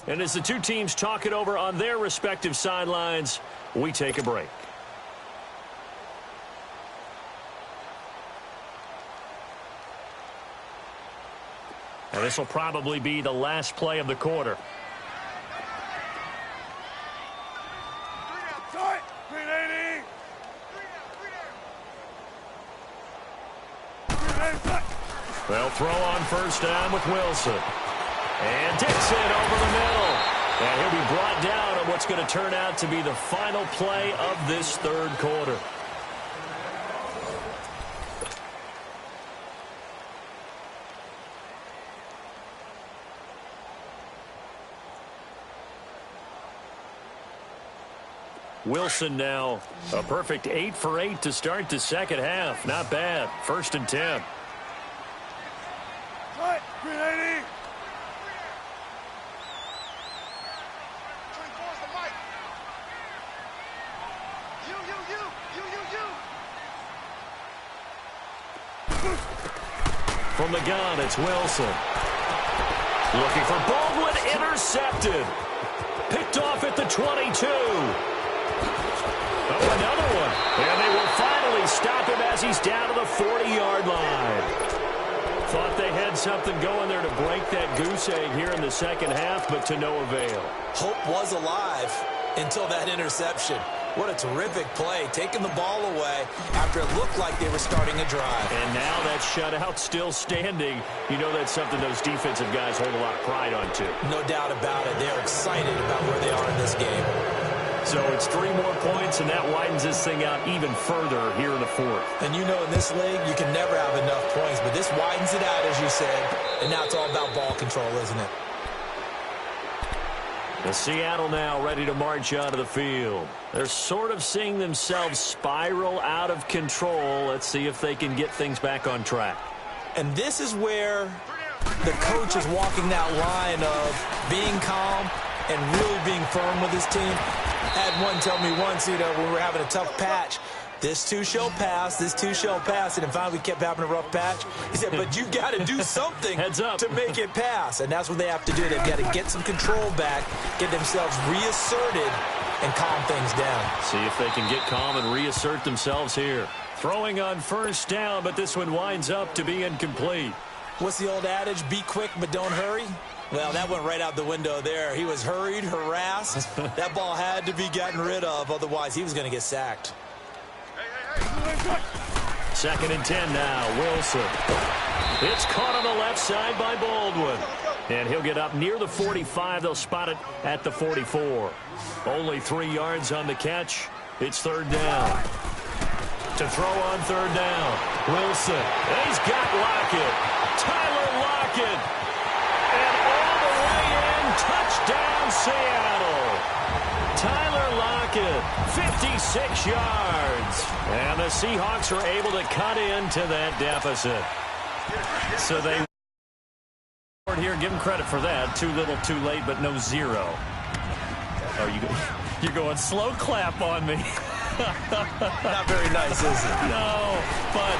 And as the two teams talk it over on their respective sidelines, we take a break. And this will probably be the last play of the quarter. They'll throw on first down with Wilson. And Dixon over the middle. And he'll be brought down on what's going to turn out to be the final play of this third quarter. Wilson now a perfect 8 for 8 to start the second half. Not bad. 1st and 10. From the gun, it's Wilson. Looking for Baldwin, intercepted. Picked off at the 22. Oh, another one. And they will finally stop him as he's down to the 40-yard line. Thought they had something going there to break that goose egg here in the second half, but to no avail. Hope was alive until that interception. What a terrific play, taking the ball away after it looked like they were starting a drive. And now that shutout still standing. You know that's something those defensive guys hold a lot of pride on, too. No doubt about it. They're excited about where they are in this game. So it's 3 more points, and that widens this thing out even further here in the fourth. And you know in this league, you can never have enough points, but this widens it out, as you said, and now it's all about ball control, isn't it? The Seattle now ready to march onto the field. They're sort of seeing themselves spiral out of control. Let's see if they can get things back on track. And this is where the coach is walking that line of being calm and really being firm with his team. Had one tell me once, when we were having a tough patch, this too shall pass, this too shall pass. And finally we kept having a rough patch. He said, but you got to do something Heads up. to make it pass. And that's what they have to do. They've got to get some control back, get themselves reasserted, and calm things down. See if they can get calm and reassert themselves here. Throwing on first down, but this one winds up to be incomplete. What's the old adage? Be quick, but don't hurry. Well, that went right out the window there. He was hurried, harassed. That ball had to be gotten rid of. Otherwise, he was going to get sacked. 2nd and 10 now. Wilson. It's caught on the left side by Baldwin. And he'll get up near the 45. They'll spot it at the 44. Only 3 yards on the catch. It's 3rd down. To throw on 3rd down. Wilson. He's got Lockett. Tyler Lockett. And all the way in. Touchdown, Seattle. Tyler Lockett, 56 yards. And the Seahawks are able to cut into that deficit. So they here, give them credit for that. Too little, too late, but no zero. Oh, you're going slow clap on me. Not very nice, is it? No, but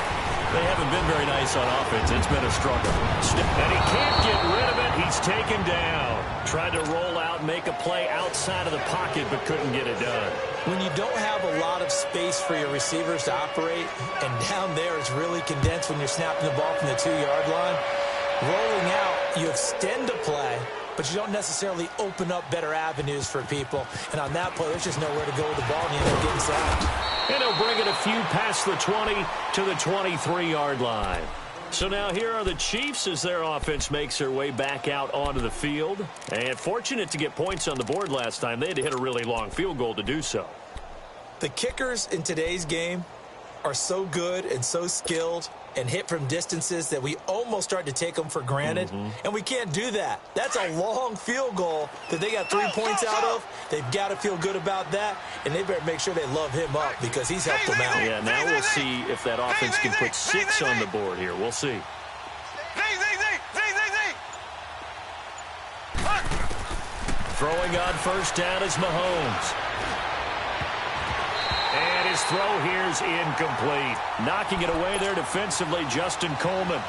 they haven't been very nice on offense. It's been a struggle. And he can't get rid of it. He's taken down. Tried to roll out, make a play outside of the pocket, but couldn't get it done. When you don't have a lot of space for your receivers to operate, and down there it's really condensed when you're snapping the ball from the 2-yard line, rolling out, you extend a play, but you don't necessarily open up better avenues for people. And on that play, there's just nowhere to go with the ball, and you end up getting sacked. And he'll bring it a few past the 20 to the 23-yard line. So now here are the Chiefs as their offense makes their way back out onto the field. And fortunate to get points on the board last time. They had to hit a really long field goal to do so. The kickers in today's game are so good and so skilled and hit from distances that we almost start to take them for granted. And we can't do that. That's a long field goal that they got 3 points out of. They've got to feel good about that, and they better make sure they love him up because he's helped them out. Yeah, now we'll see if that offense can put 6 on the board here. We'll see. Throwing on first down is Mahomes. And his throw here's incomplete. Knocking it away there defensively, Justin Coleman.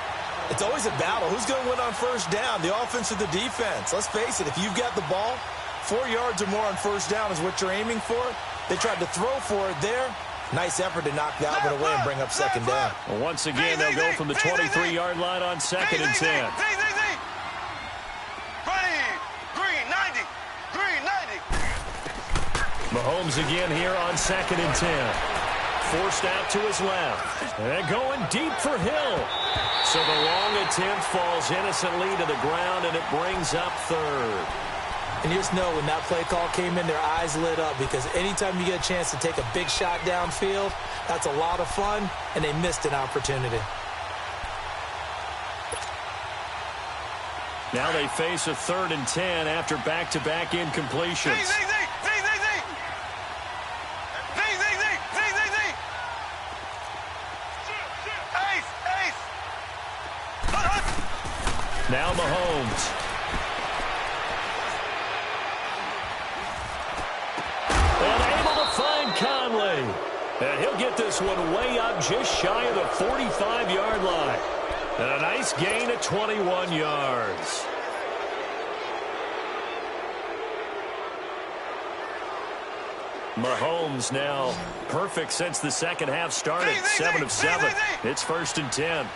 It's always a battle. Who's going to win on first down, the offense or the defense? Let's face it, if you've got the ball, 4 yards or more on first down is what you're aiming for. They tried to throw for it there. Nice effort to knock that one away and bring up second down. Well, once again, they'll go from the 23-yard line on second and 10. Mahomes again here on second and 10. Forced out to his left. And going deep for Hill. So the long attempt falls innocently to the ground, and it brings up third. And you just know when that play call came in, their eyes lit up, because anytime you get a chance to take a big shot downfield, that's a lot of fun, and they missed an opportunity. Now they face a 3rd and 10 after back-to-back incompletions. Now Mahomes. And able to find Conley. And he'll get this one way up just shy of the 45-yard line. And a nice gain of 21 yards. Mahomes now perfect since the second half started. 7 of 7. It's 1st and 10.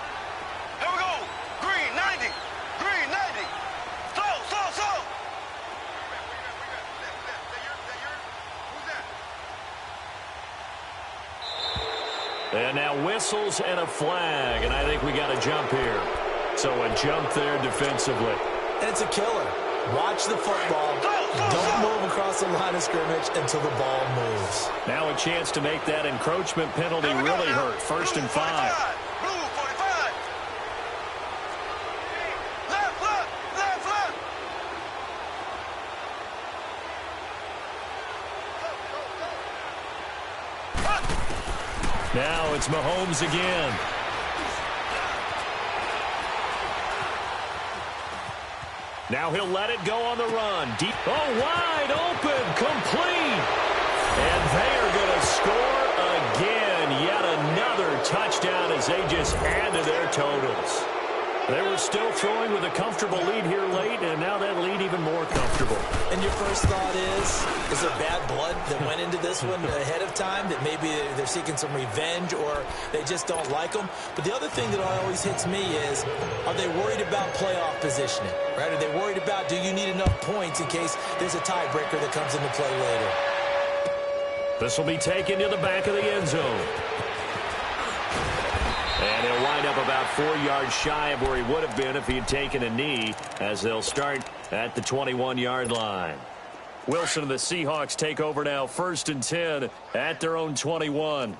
And now whistles and a flag, and I think we got a jump here. So a jump there defensively. And it's a killer. Watch the football. Don't move across the line of scrimmage until the ball moves. Now a chance to make that encroachment penalty really hurt. 1st and 5. Now it's Mahomes again. Now he'll let it go on the run. Deep. Oh, wide open. Complete. And they are going to score again. Yet another touchdown as they just add to their totals. They were still throwing with a comfortable lead here late, and now that lead even more comfortable. And your first thought is there bad blood that went into this one ahead of time, that maybe they're seeking some revenge or they just don't like them? But the other thing that always hits me is, are they worried about playoff positioning? Right? Are they worried about, do you need enough points in case there's a tiebreaker that comes into play later? This will be taken to the back of the end zone. And he'll wind up about 4 yards shy of where he would have been if he had taken a knee, as they'll start at the 21-yard line. Wilson and the Seahawks take over now, 1st and 10 at their own 21.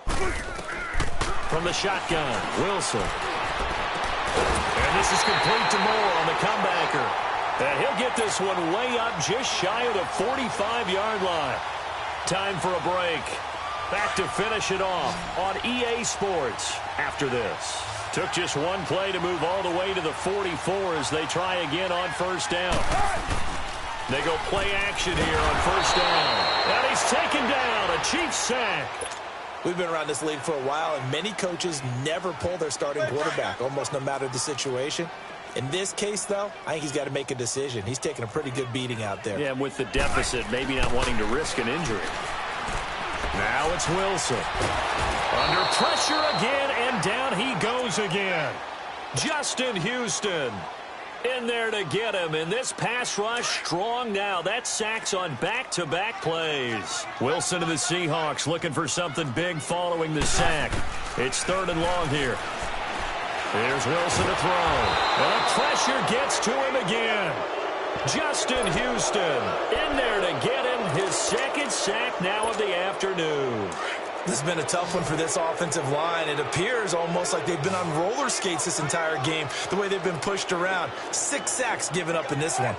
From the shotgun, Wilson. And this is complete to Moore on the comebacker. And he'll get this one way up just shy of the 45-yard line. Time for a break. Back to finish it off on EA Sports after this. Took just one play to move all the way to the 44 as they try again on 1st down. They go play action here on 1st down. And he's taken down, a Chiefs sack. We've been around this league for a while, and many coaches never pull their starting quarterback, almost no matter the situation. In this case, though, I think he's got to make a decision. He's taking a pretty good beating out there. Yeah, and with the deficit, maybe not wanting to risk an injury. Now it's Wilson. Under pressure again, and down he goes again. Justin Houston in there to get him, and this pass rush strong now. That sack's on back-to-back plays. Wilson and the Seahawks looking for something big following the sack. It's 3rd and long here. Here's Wilson to throw. And the pressure gets to him again. Justin Houston in there to get him his 2nd sack now of the afternoon. This has been a tough one for this offensive line. It appears almost like they've been on roller skates this entire game, the way they've been pushed around. 6 sacks given up in this one.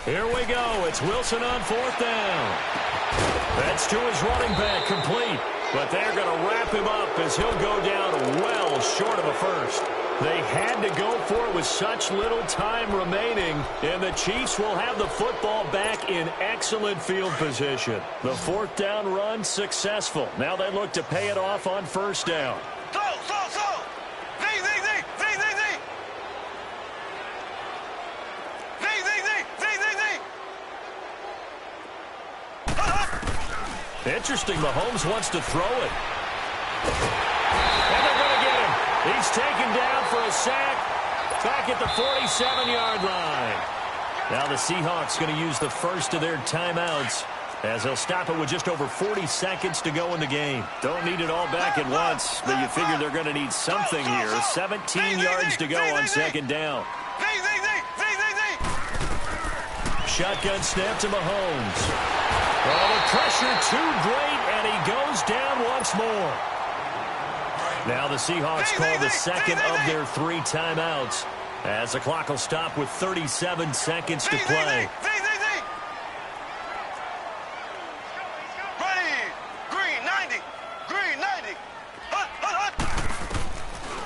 Here we go. It's Wilson on 4th down. That's to his running back, complete. But they're going to wrap him up as he'll go down well short of a first. They had to go for it with such little time remaining, and the Chiefs will have the football back in excellent field position. The fourth down run successful. Now they look to pay it off on first down. Interesting, Mahomes wants to throw it. And they're going to get him. He's taken down for a sack back at the 47-yard line. Now the Seahawks going to use the first of their timeouts as they'll stop it with just over 40 seconds to go in the game. Don't need it all back at once, but you figure they're going to need something here. 17 yards to go on second down. Shotgun snap to Mahomes. Oh, the pressure too great, and he goes down once more. Now the Seahawks call the second of their 3 timeouts as the clock will stop with 37 seconds to play.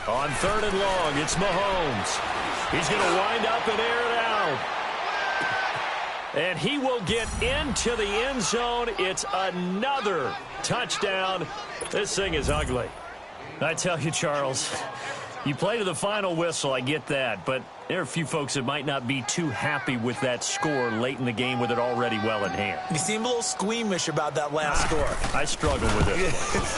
On third and long, it's Mahomes. He's going to wind up and air it out. And he will get into the end zone. It's another touchdown. This thing is ugly. I tell you, Charles, you play to the final whistle, I get that, but there are a few folks that might not be too happy with that score late in the game with it already well in hand. You seem a little squeamish about that last score. I struggle with it.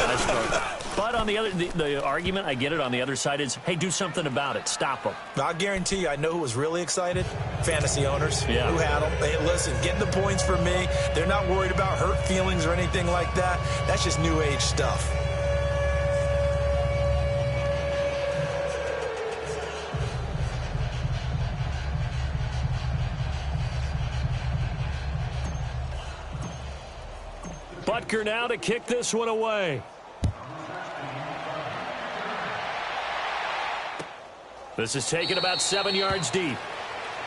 I struggle. But on the argument, I get it, on the other side is, hey, do something about it. Stop them. I guarantee you, I know who was really excited. Fantasy owners who had them. Hey, listen, getting the points for me. They're not worried about hurt feelings or anything like that. That's just new age stuff. Butker now to kick this one away. This is taken about 7 yards deep.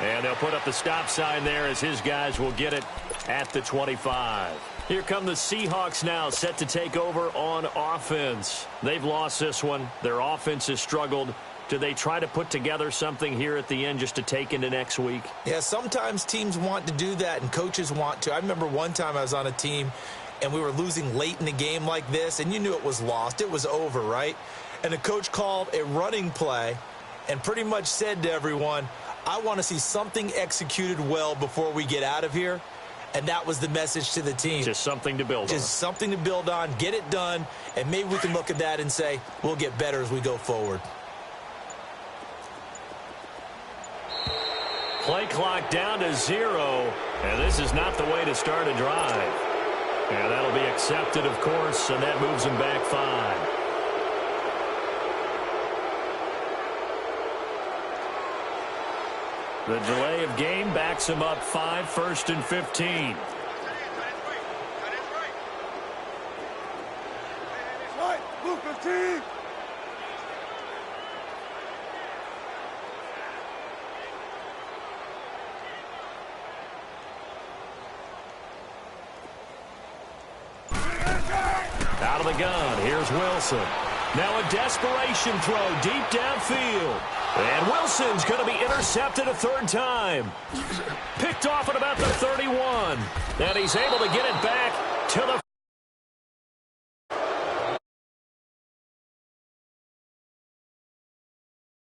And they'll put up the stop sign there as his guys will get it at the 25. Here come the Seahawks now, set to take over on offense. They've lost this one. Their offense has struggled. Do they try to put together something here at the end just to take into next week? Yeah, sometimes teams want to do that and coaches want to. I remember one time I was on a team and we were losing late in the game like this, and you knew it was lost. It was over, right? And the coach called a running play and pretty much said to everyone, I want to see something executed well before we get out of here. And that was the message to the team. Just something to build on. Just something to build on, get it done, and maybe we can look at that and say, we'll get better as we go forward. Play clock down to 0, and this is not the way to start a drive. And that'll be accepted, of course, and that moves them back 5. The delay of game backs him up 5, 1st and 15. Right, blue 15. Out of the gun, here's Wilson. Now a desperation throw deep downfield. And Wilson's going to be intercepted a 3rd time. Picked off at about the 31. And he's able to get it back to the